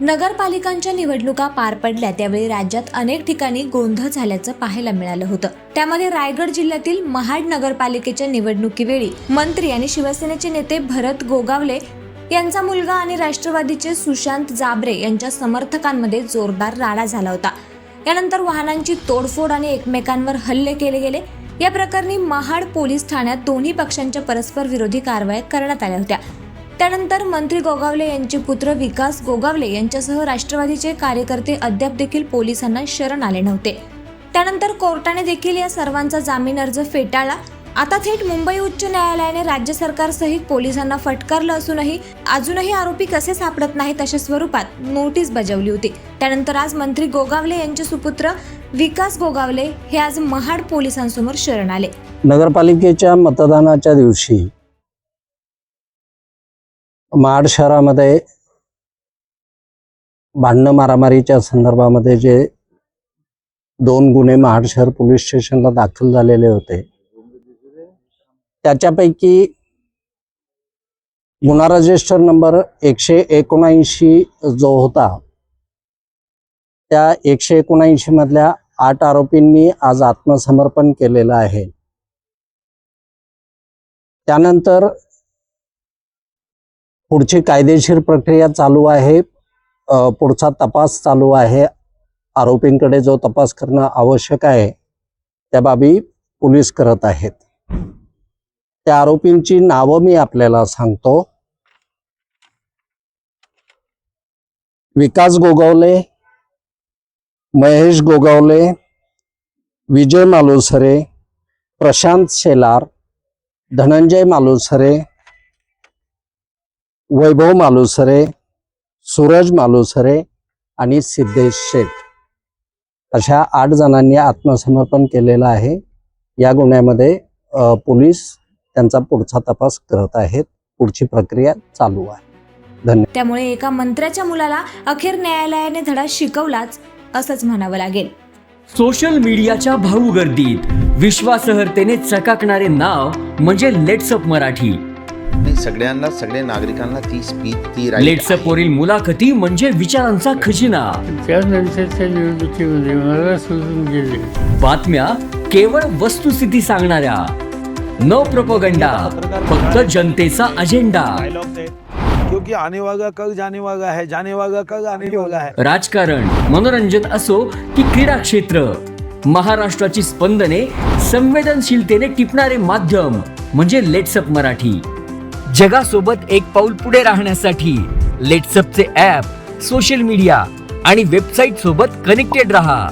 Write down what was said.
नगरपालिकांच्या निवडणुका पार पडल्या त्यावेळी राज्यात अनेक ठिकाणी गोंधळ झाल्याचं पाहायला मिळालं होतं। त्यामध्ये रायगड जिल्ह्यातील महाड नगरपालिकेच्या निवडणुकीवेळी मंत्री आणि शिवसेनेचे नेते भरत गोगावले यांचा मुलगा आणि राष्ट्रवादीचे सुशांत जाबरे यांच्या समर्थकांमध्ये जोरदार राडा झाला होता। यानंतर वाहनांची तोडफोड आणि एकमेकांवर हल्ले केले गेले। या प्रकरणी महाड पोलीस ठाण्यात दोन्ही पक्षांच्या परस्पर विरोधी कारवाया करण्यात आल्या होत्या। त्यानंतर मंत्री गोगावले यांचे पुत्र विकास गोगावले यांच्यासह राष्ट्रवादीचे कार्यकर्ते अद्याप देखील पोलिसांना शरण आले नव्हते। त्यानंतर कोर्टाने देखील या सर्वांचा जामीन अर्ज फेटाळला। आता थेट मुंबई उच्च न्यायालयाने राज्य सरकारसहित पोलिसांना फटकारलं असूनही अजूनही आरोपी कसे सापडत नाहीत अशा स्वरूपात नोटीस बजावली होती। त्यानंतर आज मंत्री गोगावले यांचे सुपुत्र विकास गोगावले हे आज महाड पोलिसांसमोर शरण आले। नगरपालिकेच्या मतदानाच्या दिवशी महाड शहरामध्ये भांडण मारामारीच्या संदर्भामध्ये जे 2 गुन्हे महाड शहर पोलीस स्टेशनला दाखल झालेले होते, त्याच्यापैकी गुन्हा रजिस्टर नंबर 179 जो होता, त्या 179 मधल्या 8 आरोपींनी आज आत्मसमर्पण केलेलं आहे। त्यानंतर पुढची कायदेशीर प्रक्रिया चालू आहे, पुढचा तपास चालू आहे। आरोपींकडे जो तपास करणं आवश्यक आहे त्या बाबी पोलीस करत आहेत। त्या आरोपींची नावं मी आपल्याला सांगतो। विकास गोगावले, महेश गोगावले, विजय मालुसरे, प्रशांत शेलार, धनंजय मालुसरे, वैभव मालुसरे, सूरज मालुसरे आणि सिद्धेश शेठ अशा 8 जणांनी आत्मसमर्पण केलेलं आहे। या गुन्ह्यामध्ये पोलीस त्यांचा पुढचा तपास करत आहेत। पुढची प्रक्रिया चालू आहे। धन्यवाद। त्यामुळे एका मंत्र्याच्या मुलाला अखेर न्यायालयाने धडा शिकवलाच असंच म्हणावं लागेल। सोशल मीडियाच्या भाऊ गर्दीत विश्वासार्हतेने चकाकणारे नाव म्हणजे लेट्सअप मराठी। सगळ्यांना, सगळ्या नागरिकांना ती स्पीच, ती लेट्सअप वरील मुलाखती म्हणजे विचारांचा खजिना। त्यानंतरच्या निवडणुकीमध्ये मला सोडून गेले। बातम्या केवळ वस्तुस्थिती सांगणाऱ्या, न प्रोपगंडा, फक्त जनतेचा अजेंडा। क्योंकि आने वाला कल जाने वाला है, जाने वाला कल आने वाला है। राजकारण, मनोरंजन असो की क्रीडा क्षेत्र, महाराष्ट्राची स्पंदने संवेदनशीलतेने टिपणारे माध्यम म्हणजे लेट्सअप मराठी। जगासोबत एक पाऊल पुढे राहण्यासाठी लेट्सअपचे ॲप, सोशल मीडिया आणि वेबसाईट सोबत कनेक्टेड रहा।